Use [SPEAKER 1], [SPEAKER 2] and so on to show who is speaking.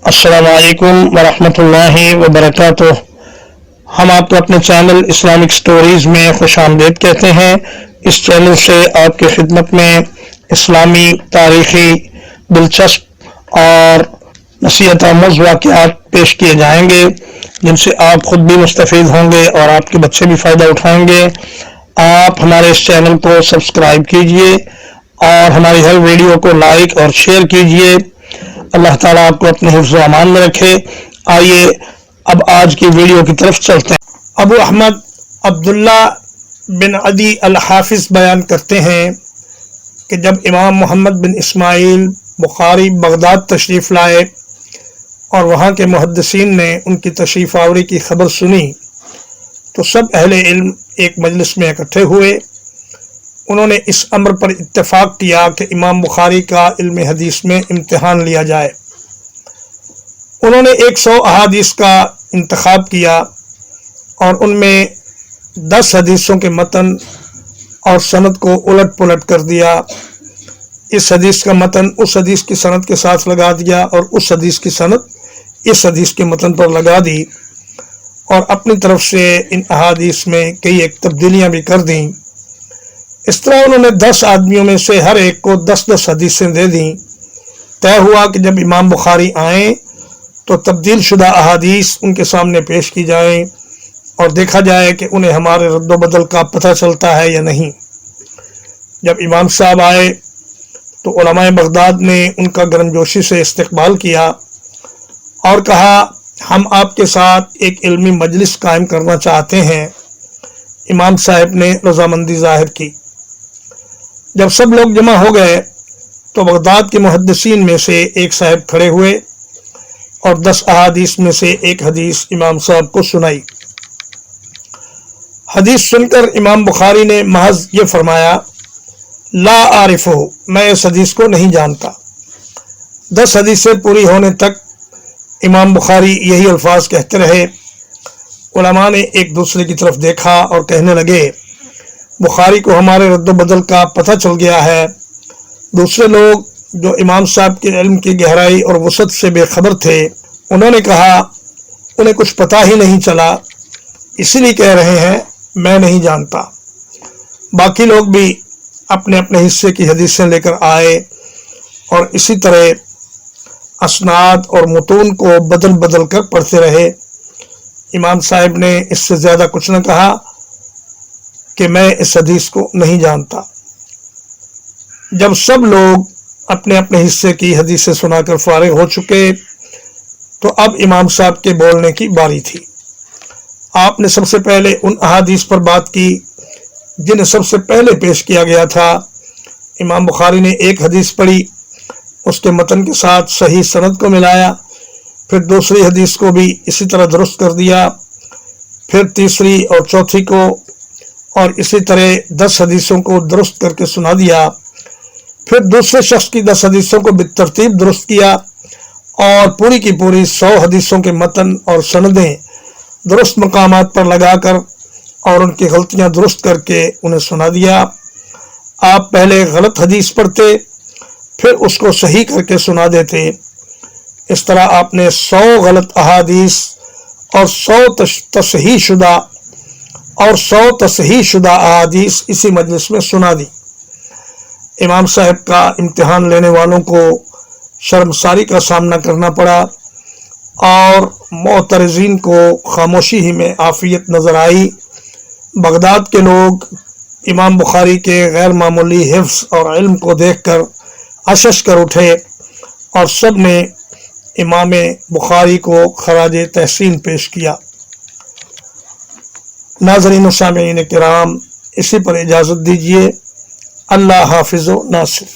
[SPEAKER 1] अस्सलामु अलैकुम वरहमतुल्लाहि वबरकातुह। हम आपको अपने चैनल इस्लामिक स्टोरीज़ में खुशामदीद कहते हैं। इस चैनल से आपकी खिदमत में इस्लामी तारीख़ी दिलचस्प और नसीहत आमूज़ वाक़यात पेश किए जाएंगे, जिनसे आप ख़ुद भी मुस्तफ़ीद होंगे और आपके बच्चे भी फ़ायदा उठाएंगे। आप हमारे इस चैनल को सब्सक्राइब कीजिए और हमारी हर वीडियो को लाइक और शेयर कीजिए। अल्लाह ताला आपको अपने हिफ्ज़ व अमान में रखे। आइए अब आज की वीडियो की तरफ चलते हैं। अबू अहमद अब्दुल्ला बिन अदी अल हाफिज़ बयान करते हैं कि जब इमाम मोहम्मद बिन इस्माइल बुखारी बगदाद तशरीफ़ लाए और वहाँ के मुहद्दिसीन ने उनकी तशरीफ़ आवरी की खबर सुनी तो सब अहले इल्म एक मजलिस में इकट्ठे हुए। उन्होंने इस अम्र पर इत्तेफाक किया कि इमाम बुखारी का इल्म हदीस में इम्तिहान लिया जाए। उन्होंने 100 अहादीस का इंतखाब किया और उनमें 10 हदीसों के मतन और सनद को उलट पुलट कर दिया। इस हदीस का मतन उस हदीस की सनद के साथ लगा दिया और उस हदीस की सनद इस हदीस के मतन पर लगा दी और अपनी तरफ से इन अहादीस में कई एक तब्दीलियाँ भी कर दी। इस तरह उन्होंने 10 आदमियों में से हर एक को 10-10 हदीसें दे दी। तय हुआ कि जब इमाम बुखारी आए तो तब्दील शुदा अहादीस उनके सामने पेश की जाए और देखा जाए कि उन्हें हमारे रद्द बदल का पता चलता है या नहीं। जब इमाम साहब आए तो उलमाए बगदाद ने उनका गर्मजोशी से इस्तकबाल किया और कहा, हम आपके साथ एक इल्मी मजलिस कायम करना चाहते हैं। इमाम साहब ने रजामंदी जाहिर की। जब सब लोग जमा हो गए तो बगदाद के मुहद्दिसीन में से एक साहब खड़े हुए और 10 अहादीस में से एक हदीस इमाम साहब को सुनाई। हदीस सुनकर इमाम बुखारी ने महज ये फरमाया, ला आरिफो, मैं इस हदीस को नहीं जानता। 10 हदीसें पूरी होने तक इमाम बुखारी यही अल्फाज कहते रहे। उलमा ने एक दूसरे की तरफ देखा और कहने लगे, बुखारी को हमारे रद्द बदल का पता चल गया है। दूसरे लोग जो इमाम साहब के इल्म की गहराई और वसअत से बेखबर थे, उन्होंने कहा, उन्हें कुछ पता ही नहीं चला, इसीलिए कह रहे हैं मैं नहीं जानता। बाकी लोग भी अपने अपने हिस्से की हदीसें लेकर आए और इसी तरह असनाद और मुतून को बदल बदल कर पढ़ते रहे। इमाम साहब ने इससे ज़्यादा कुछ न कहा कि मैं इस हदीस को नहीं जानता। जब सब लोग अपने अपने हिस्से की हदीसें सुनाकर फारिग हो चुके तो अब इमाम साहब के बोलने की बारी थी। आपने सबसे पहले उन अहादीस पर बात की जिन्हें सबसे पहले पेश किया गया था। इमाम बुखारी ने एक हदीस पढ़ी, उसके मतन के साथ सही सनद को मिलाया, फिर दूसरी हदीस को भी इसी तरह दुरुस्त कर दिया, फिर तीसरी और चौथी को, और इसी तरह 10 हदीसों को दुरुस्त करके सुना दिया। फिर दूसरे शख्स की 10 हदीसों को बितरतीब दुरुस्त किया और पूरी की पूरी 100 हदीसों के मतन और सनदें दुरुस्त मकामात पर लगाकर और उनकी गलतियां दुरुस्त करके उन्हें सुना दिया। आप पहले गलत हदीस पढ़ते, फिर उसको सही करके सुना देते। इस तरह आपने 100 गलत अहादीस और 100 तसहीह शुदा अहादीस इसी मजलिस में सुना दी। इमाम साहब का इम्तिहान लेने वालों को शर्मसारी का सामना करना पड़ा और मोतरजीन को खामोशी ही में आफियत नजर आई। बगदाद के लोग इमाम बुखारी के गैर मामूली हिफ्ज़ और इल्म को देखकर अशश कर उठे और सब ने इमाम बुखारी को खराज तहसीन पेश किया। नाज़रीन व सामीईन किराम, इसी पर इजाज़त दीजिए। अल्लाह हाफ़िज़ व नासिर।